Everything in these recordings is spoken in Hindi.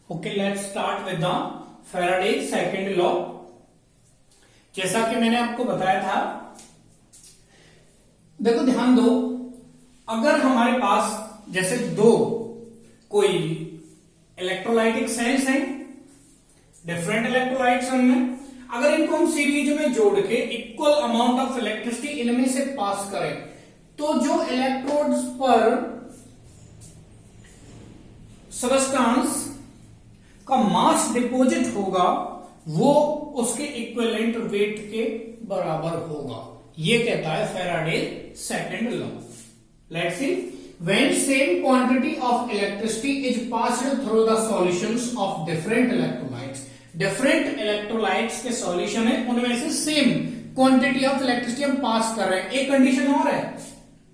Okay, let's start with the Faraday second law. जैसा कि मैंने आपको बताया था, देखो ध्यान दो, अगर हमारे पास जैसे दो कोई इलेक्ट्रोलाइटिक सेल्स हैं, डिफरेंट इलेक्ट्रोलाइट्स उनमें, अगर इनको हम सीरीज में जोड़ के इक्वल अमाउंट ऑफ इलेक्ट्रिसिटी इनमें से पास करें तो जो इलेक्ट्रोड्स पर सब्सटेंस का मास डिपॉजिट होगा वो उसके इक्विवेलेंट वेट के बराबर होगा। ये कहता है Faraday second law. Let's see, when same quantity of electricity is passed through the solutions of different electrolytes, different electrolytes के सॉल्यूशन है, उनमें से सेम क्वांटिटी ऑफ इलेक्ट्रिसिटी हम पास कर रहे हैं। एक कंडीशन और है,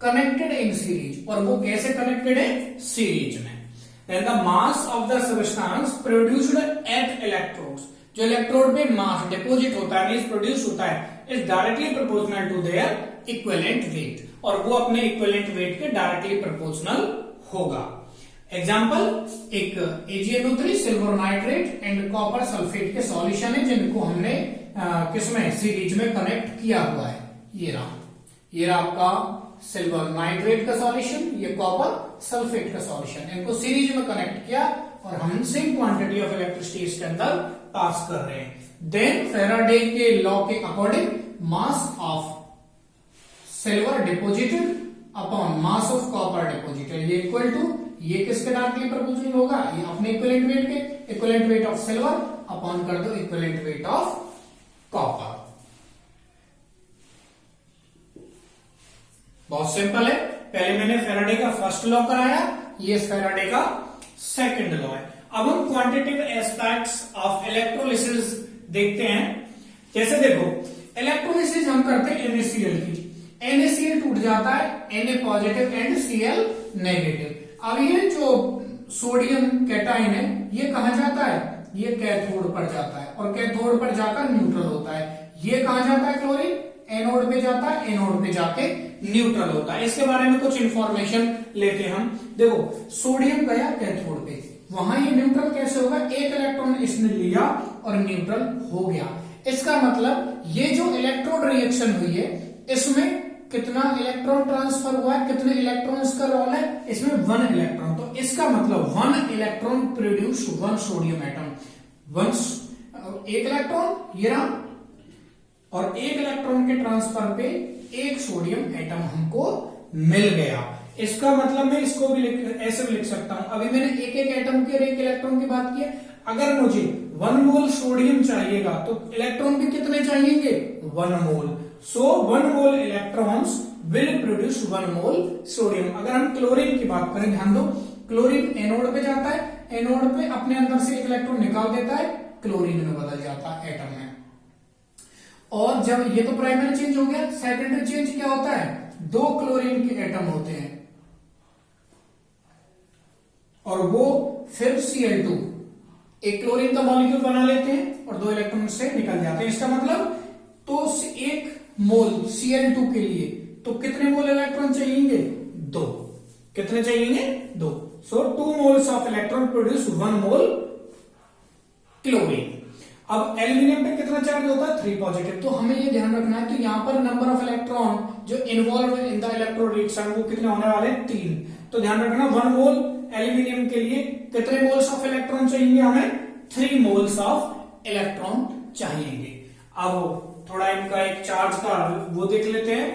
कनेक्टेड इन सीरीज, और वो कैसे कनेक्टेड है? सीरीज में। Then the mass of the substance produced at electrodes, जो इलेक्ट्रोड पे मास डिपोजिट होता है, मींस प्रोड्यूस होता है, is directly proportional to their equivalent weight, और वो अपने इक्विवेलेंट वेट के डायरेक्टली प्रोपोर्शनल होगा। एग्जाम्पल, एक AgNO3 silver nitrate and copper sulphate के सॉल्यूशन है जिनको हमने किसमें? सीरीज में कनेक्ट किया हुआ है। ये रहा आपका सिल्वर नाइट्रेट का सॉल्यूशन, ये कॉपर सल्फेट का सॉल्यूशन, इनको सीरीज में कनेक्ट किया और हम सेम क्वांटिटी ऑफ इलेक्ट्रिसिटी इसके अंदर पास कर रहे हैं। देन फैराडे के लॉ के according mass of silver deposited upon mass of copper deposited, ये इक्वल टू, ये किसके डायरेक्टली प्रोपोर्शनल होगा? ये अपने इक्विवेलेंट वेट के, equivalent weight of silver upon कर दो इक्विवेलेंट वेट ऑफ कॉपर। बहुत सिंपल है। पहले मैंने फैराडे का फर्स्ट लॉ कराया, ये फैराडे का सेकंड लॉ है। अब हम क्वांटिटेटिव एस्पेक्ट्स ऑफ इलेक्ट्रोलिसिस देखते हैं। जैसे देखो, इलेक्ट्रोलिसिस हम करते हैं NaCl की, NaCl टूट जाता है Na positive and Cl negative. अब ये जो सोडियम कैटाइन है ये कहां जाता है? ये कैथोड पर जाता है और कैथोड पर जाकर न्यूट्रल होता है। ये कहां जाता है? क्लोरीन एनोड पे जाता है, एनोड पे जाके न्यूट्रल होता है। इसके बारे में कुछ इंफॉर्मेशन लेते हैं हम। देखो, सोडियम गया कैथोड पे, वहां ये न्यूट्रल कैसे होगा? एक इलेक्ट्रॉन इसने लिया और न्यूट्रल हो गया। इसका मतलब ये जो इलेक्ट्रोड रिएक्शन हुई है इसमें कितना इलेक्ट्रॉन ट्रांसफर हुआ है, कितने इलेक्ट्रॉन्स का रोल है इसमें? 1 इलेक्ट्रॉन। तो इसका मतलब 1 इलेक्ट्रॉन प्रोड्यूस 1 सोडियम एटम। एक इलेक्ट्रॉन ये रहा, और एक इलेक्ट्रॉन के ट्रांसफर पे एक सोडियम एटम हमको मिल गया। इसका मतलब मैं इसको भी ऐसे भी लिख सकता हूं। अभी मैंने एक एक एटम के और एक इलेक्ट्रॉन की बात की है। अगर मुझे 1 मोल सोडियम चाहिएगा तो इलेक्ट्रॉन भी कितने चाहिएंगे? 1 मोल। सो 1 मोल electrons will produce 1 mole sodium. अगर हम क्लोरीन की बात करें, ध्यान दो, क्लोरीन एनोड पे जाता है, एनोड पे अपने अंदर से एक इलेक्ट्रॉन निकाल देता है, क्लोरीन में बदल जाता है एटम में। और जब ये तो प्राइमरी चेंज हो गया, सेकेंडरी चेंज क्या होता है? 2 क्लोरीन के एटम होते हैं और वो फिर Cl2, एक क्लोरीन का मॉलिक्यूल बना लेते हैं और 2 इलेक्ट्रॉन से निकल जाते हैं। इसका मतलब तो 1 मोल Cl2 के लिए तो कितने मोल इलेक्ट्रॉन चाहिए? 2। कितने चाहिए? 2। सो 2 moles of electron produce 1 mole chlorine. अब एल्यूमिनियम पे कितना चार्ज होता है? 3 पॉजिटिव। तो हमें ये ध्यान रखना है, तो यहां पर नंबर ऑफ इलेक्ट्रॉन जो involve in the electrode reaction वो कितने होने वाले? 3। तो ध्यान रखना, 1 मोल एल्यूमिनियम के लिए कितने मोल्स ऑफ इलेक्ट्रॉन चाहिए? हमें 3 मोल्स ऑफ इलेक्ट्रॉन चाहिए। अब थोड़ा इनका एक चार्ज का वो देख लेते हैं।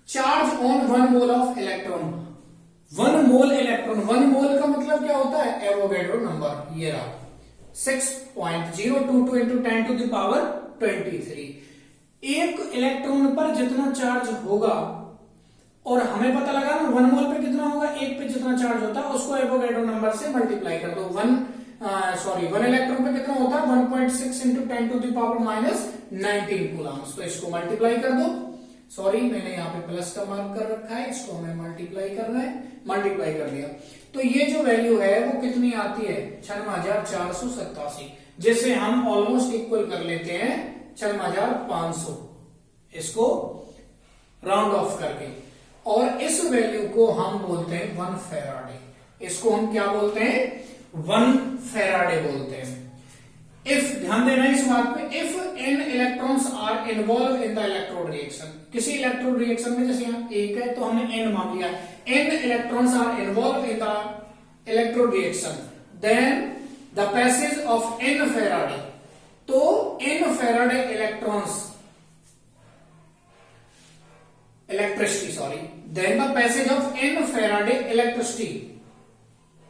Charge on 1 mole of electron, 1 mole electron, 1 मोल का मतलब क्या होता है? एवोगैड्रो नंबर, ये रहा 6.022 into 10 to the power 23। एक इलेक्ट्रॉन पर जितना चार्ज होगा, और हमें पता लगा ना 1 मोल पे कितना होगा, एक पे जितना चार्ज होता है उसको एवोगैड्रो नंबर से मल्टीप्लाई कर दो। 1 इलेक्ट्रॉन पे कितना होता है? 1.6 into 10 to the power -19 Coulomb's. तो इसको मल्टीप्लाई कर दो। सॉरी, मैंने यहाँ पे प्लस का मार्क कर रखा है, इसको हमें मल्टीप्लाई करना है, मल्टीप्लाई कर दिया। तो ये जो वैल्यू है वो कितनी आती है? 5487, जिसे हम ऑलमोस्ट इक्वल कर लेते हैं 5500, इसको राउंड ऑफ करके। और इस वैल्यू को हम बोलते हैं 1 फैराडे। इसको हम क्या बोलते हैं? 1 फेराडे बोलते हैं। इफ, ध्यान देना इस बात पे, if n electrons are involved in the electrode reaction, किसी इलेक्ट्रोड रिएक्शन में, जैसे यहाँ एक है तो हमने n मान लिया, n electrons are involved in the electrode reaction, then the passage of n Faraday, तो n Faraday electricity, then the passage of n Faraday electricity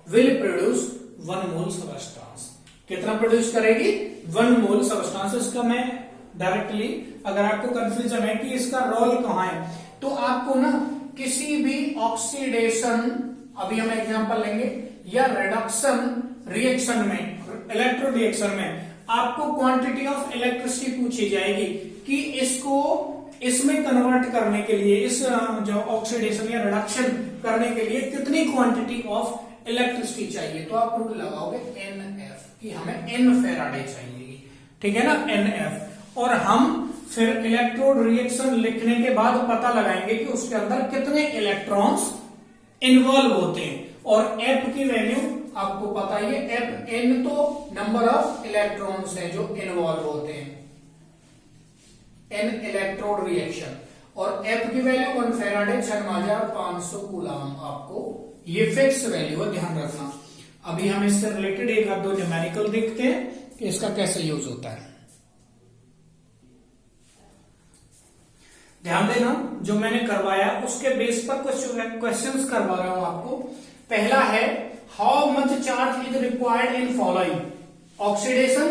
will produce 1 mole substance। कितना प्रोड्यूस करेगी? 1 मोल सबस्टांस। इसका मैं डायरेक्टली, अगर आपको कंफ्यूजन है कि इसका रोल कहां है, तो आपको ना किसी भी ऑक्सीडेशन, अभी हम एग्जांपल लेंगे, या रिडक्शन रिएक्शन में, इलेक्ट्रो रिएक्शन में आपको क्वांटिटी ऑफ इलेक्ट्रिसिटी पूछी जाएगी कि इसको इसमें कन्वर्ट करने के लिए, इस जो ऑक्सीडेशन या रिडक्शन करने के लिए कितनी क्वांटिटी ऑफ इलेक्ट्रिसिटी चाहिए, तो आप रूल लगाओगे NF कि हमें n फेराडे चाहिए, ठीक है ना, NF। और हम फिर इलेक्ट्रोड रिएक्शन लिखने के बाद पता लगाएंगे कि उसके अंदर कितने इलेक्ट्रॉन्स इन्वॉल्व होते हैं, और F की वैल्यू आपको पता ही है, Fn तो नंबर ऑफ इलेक्ट्रॉन्स है जो इन्वॉल्व होते हैं, n इलेक्ट्रोड रिएक्शन, और F की वैल्यू 1 फेराडे 6500 कूलम, आपको ये फिक्स वैल्यू है, ध्यान रखना। अभी हम इससे रिलेटेड एक आध दो न्यूमेरिकल देखते हैं कि इसका कैसे यूज होता है। ध्यान देना, जो मैंने करवाया उसके बेस पर कुछ क्वेश्चंस करवा रहा हूं आपको। पहला है, how much charge is required in following oxidation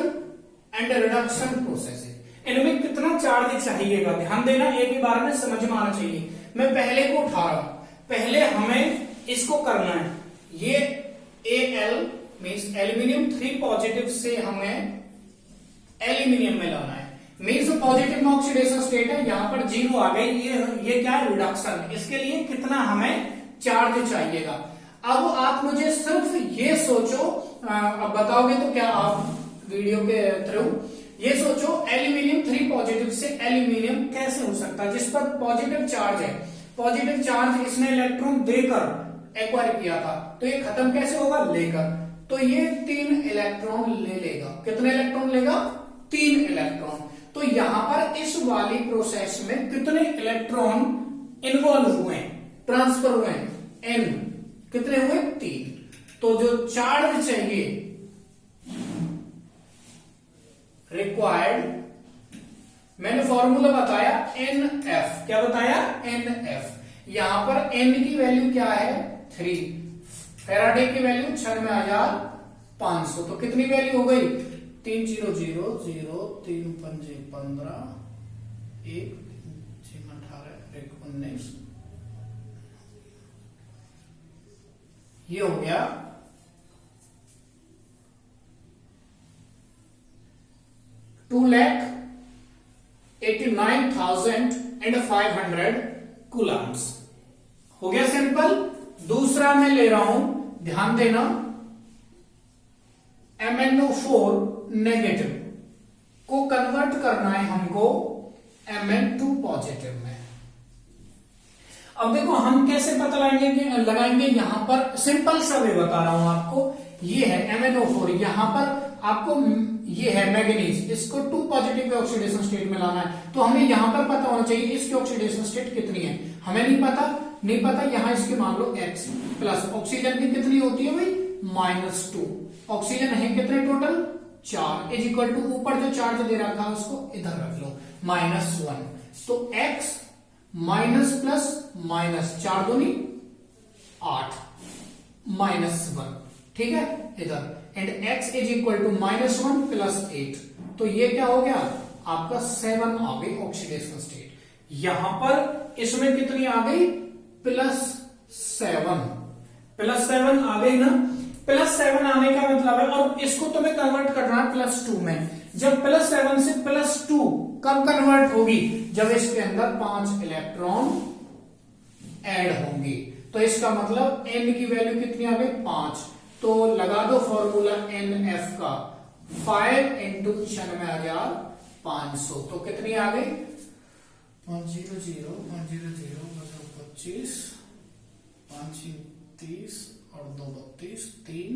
and reduction process. इनमें कितना चार्ज चाहिएगा, ध्यान देना, एक ही बार में समझ में आना चाहिए। मैं पहले को उठा रहा हूं, पहले हमें इसको करना है, ये Al मीन्स एल्यूमिनियम 3 पॉजिटिव से हमें एल्यूमिनियम में लाना है, मीन्स पॉजिटिव में ऑक्सीडेशन स्टेट है, यहां पर 0 आ गई, ये क्या है, रिडक्शन। इसके लिए कितना हमें चार्ज चाहिएगा। अब आप मुझे सिर्फ ये सोचो, अब बताओगे तो क्या आप वीडियो के थ्रू ये सोचो, एल्यूमिनियम 3 पॉजिटिव से एल्यूमिनियम कैसे हो सकता है जिस पर पॉजिटिव चार्ज है, पॉजिटिव चार्ज इसने इलेक्ट्रॉन देकर एक्वायर किया था, तो ये खत्म कैसे होगा, लेकर, तो ये 3 इलेक्ट्रॉन ले लेगा। कितने इलेक्ट्रॉन लेगा, 3 इलेक्ट्रॉन। तो यहां पर इस वाली प्रोसेस में कितने इलेक्ट्रॉन इन्वॉल्व हुए, ट्रांसफर हुए, n कितने हुए, 3। तो जो चार्ज चाहिए रिक्वायर्ड, मैंने फॉर्मूला बताया NF, क्या बताया, NF। यहां पर n की वैल्यू क्या है, 3, फेराडे की वैल्यू 6500, तो कितनी वैल्यू हो गई, 3 0 0 0 3 5 15 1 6 18 1 19, ये हो गया 2,89,500 कूलम्स। हो गया सिंपल। दूसरा मैं ले रहा हूं, ध्यान देना, MnO4 नेगेटिव को कन्वर्ट करना है हमको Mn2 पॉजिटिव में। अब देखो हम कैसे पता लगाएंगे, यहां पर सिंपल सा वे बता रहा हूं आपको, ये है MnO4, यहां पर आपको ये है मैग्नीज, इसको 2 पॉजिटिव के ऑक्सीडेशन स्टेट में लाना है, तो हमें यहां पर पता होना चाहिए इसकी ऑक्सीडेशन स्टेट कितनी है। हमें नहीं पता, यहां इसके मान लो X प्लस ऑक्सीजन की कितनी होती है भाई, -2। ऑक्सीजन है कितने टोटल, 4, इज इक्वल टू ऊपर जो चार्ज दे रखा है उसको इधर रख लो, -1। तो X माइनस प्लस माइनस, 4 दूनी 8, -1, ठीक है इधर, and x is equal to -1 plus 8, तो ये क्या हो गया आपका 7 आ गई ऑक्सीडेशन स्टेट। यहां पर इसमें कितनी आ गई, +7 आ गई ना। +7 आने का मतलब है, और इसको तुम्हें कन्वर्ट करना है +2 में। जब +7 से +2 कब कन्वर्ट होगी, जब इसके अंदर 5 इलेक्ट्रॉन ऐड होंगी, तो इसका मतलब n की वैल्यू कितनी आ गई, 5। तो लगा दो फॉर्मूला NF का, 5 इंटू 96,500, तो कितनी आ गई, 500 25, 5 30 और 2 32, 3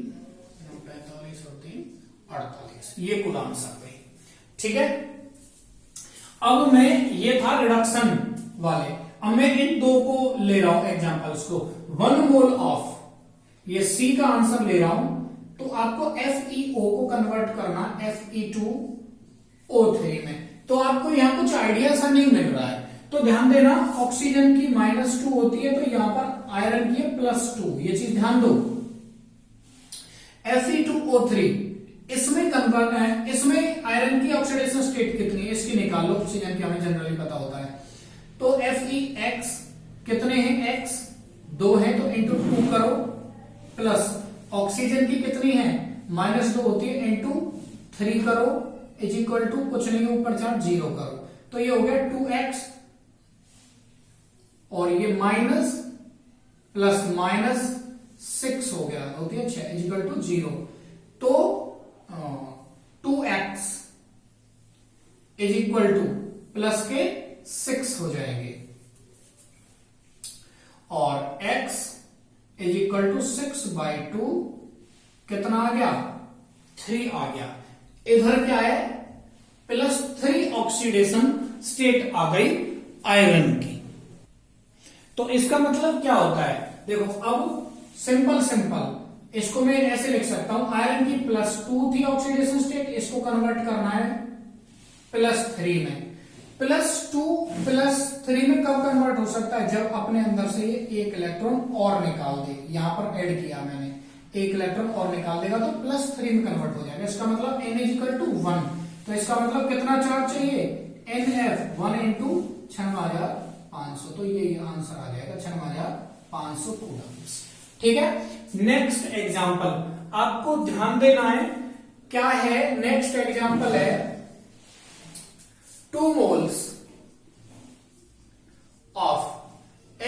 9 36 और 3 48, ये कूलम्ब्स आ गई। ठीक है, अब मैं, ये था रिडक्शन वाले, अब मैं इन दो को ले रहा हूं एग्जांपल्स को। 1 मोल ऑफ, ये सी का आंसर ले रहा हूं, तो आपको FeO को कन्वर्ट करना Fe2O3 में। तो आपको यहां कुछ आइडिया सा नहीं मिल रहा है, तो ध्यान देना, ऑक्सीजन की -2 होती है, तो यहां पर आयरन की है +2, ये चीज ध्यान दो। Fe2O3 इसमें कन्वर्ट है, इसमें आयरन की ऑक्सीडेशन स्टेट कितनी है इसकी निकाल लो, ऑक्सीजन की हमें जनरली पता होता है। तो FeX कितने हैं, X 2 है तो इंटू 2 करो, प्लस ऑक्सीजन की कितनी है -2 होती है, इंटू 3 करो, इज इक्वल टू कुछ नहीं ऊपर चार्ज 0 करो, तो ये हो गया 2x, और ये माइनस प्लस -6 हो गया, होती है 6, इज इक्वल टू 0। तो 2x is equal two plus के 6 हो जाएंगे, और x इज इक्वल टू 6/2 कितना आ गया, 3 आ गया। इधर क्या है, +3 ऑक्सीडेशन स्टेट आ गई आयरन की। तो इसका मतलब क्या होता है, देखो अब सिंपल इसको मैं ऐसे लिख सकता हूं, आयरन की +2 थी ऑक्सीडेशन स्टेट, इसको कन्वर्ट करना है +3 में। +2 +3 में कब कन्वर्ट हो सकता है, जब अपने अंदर से ये एक इलेक्ट्रॉन और निकाल दे, यहां पर ऐड किया मैंने, एक इलेक्ट्रॉन और निकाल देगा तो +3 में कन्वर्ट हो जाएगा। इसका मतलब N इज इक्वल टू 1, तो इसका मतलब कितना चार्ज चाहिए, NF 1 इंटू 6500, तो ये आंसर आ जाएगा 6500 कूलम्ब्स। ठीक है, नेक्स्ट एग्जांपल आपको ध्यान देना है, क्या है नेक्स्ट एग्जांपल है 2 मोल्स ऑफ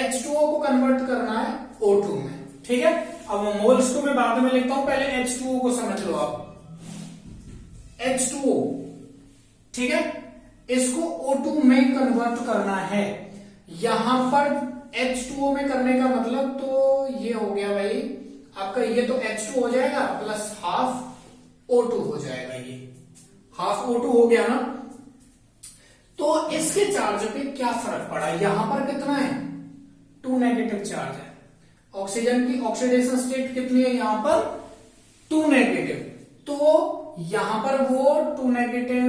H2O को कन्वर्ट करना है O2 में। ठीक है, अब मोल्स को मैं बाद में लिखता हूं, पहले H2O को समझ लो आप। H2O, ठीक है, इसको O2 में कन्वर्ट करना है। यहां पर H2O में करने का मतलब तो ये हो गया भाई आपका, ये तो H2 हो जाएगा प्लस हाफ O2 हो जाएगा, ये हाफ O2 हो गया ना। तो इसके चार्ज पे क्या फर्क पड़ा, यहां पर कितना है 2 नेगेटिव चार्ज है, ऑक्सीजन की ऑक्सीडेशन स्टेट कितनी है यहां पर 2 नेगेटिव, तो यहां पर वो 2 नेगेटिव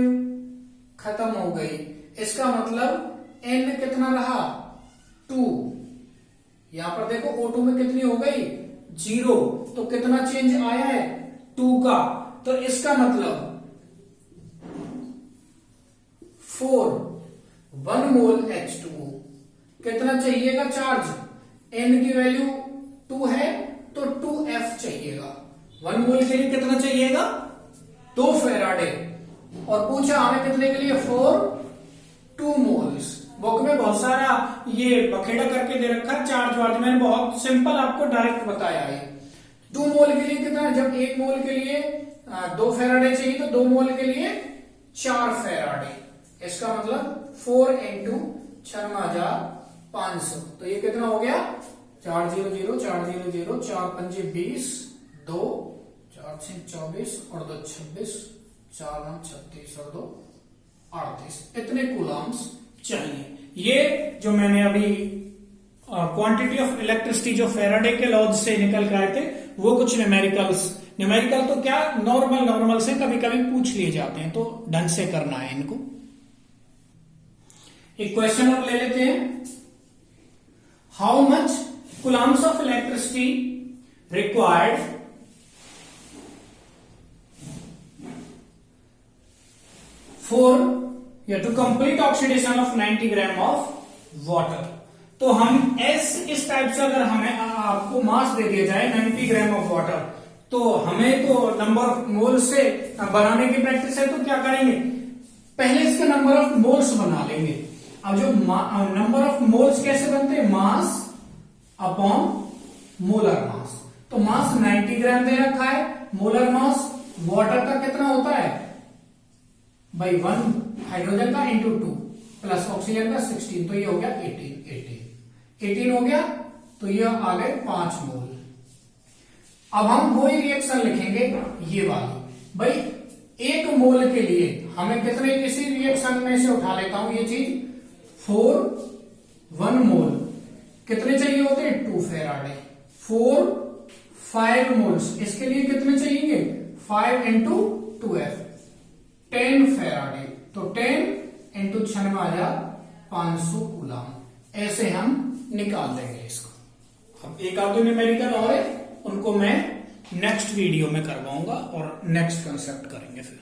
खत्म हो गई, इसका मतलब N कितना रहा 2, यहां पर देखो O2 में कितनी हो गई 0, तो कितना चेंज आया है 2 का, तो इसका मतलब 1 मोल H2O कितना चाहिएगा चार्ज, N की वैल्यू 2 है तो 2F चाहिएगा, 1 मोल के लिए कितना चाहिएगा 2 फेराडे, और पूछा हमें कितने के लिए 2 मोल्स। बुक में बहुत सारा ये बखेड़ा करके दे रखा है चार्ज वार्ज, मैंने बहुत सिंपल आपको डायरेक्ट बताया है। 2 मोल के लिए कितना, जब 1 मोल के लिए 2 फेराडे चाहिए तो 2 मोल के लिए 4 फेराडे, इसका मतलब 4 इंटू 6500, तो ये कितना हो गया 400 400 4 पंजे 20, 2 4 6 24 और 2 26, 4 9 36 और 2 38, इतने कूलम्ब्स चाहिए। ये जो मैंने अभी क्वांटिटी ऑफ इलेक्ट्रिसिटी जो फेराडे के लॉज से निकल कर आए थे, वो कुछ न्यूमेरिकल तो क्या नॉर्मल से कभी कभी पूछ लिए जाते हैं, तो ढंग से करना है इनको। एक क्वेश्चन और ले लेते हैं, how much coulombs of electricity required for to complete oxidation of 90 gram of water. तो हम इस टाइप से अगर हमें आपको मास दे दिया जाए 90 ग्राम ऑफ वाटर, तो हमें तो नंबर ऑफ मोल्स से बनाने की प्रैक्टिस है, तो क्या करेंगे पहले इसके नंबर ऑफ मोल्स बना लेंगे। अब जो नंबर ऑफ मोल्स कैसे बनते हैं, मास अपॉन मोलर मास, तो मास 90 ग्राम दे रखा है, मोलर मास वाटर का कितना होता है भाई 1 हाइड्रोजन का इंटू 2 प्लस ऑक्सीजन का 16, तो ये हो गया 18 हो गया, तो ये आ गए 5 मोल। अब हम वही रिएक्शन लिखेंगे ये वाली। भाई 1 मोल के लिए हमें कितने, इसी रिएक्शन में से उठा लेता हूं ये चीज, 1 मोल कितने चाहिए होते हैं, 2 फेराडे। 5 मोल्स, इसके लिए कितने चाहिए, 5 इंटू 2f, 10 फेराडे। तो 10 इंटू 96,500 कूलम। ऐसे हम निकाल देंगे इसको। अब एक आध न्यूमेरिकल और है, उनको मैं नेक्स्ट वीडियो में करवाऊंगा और नेक्स्ट कंसेप्ट करेंगे फिर।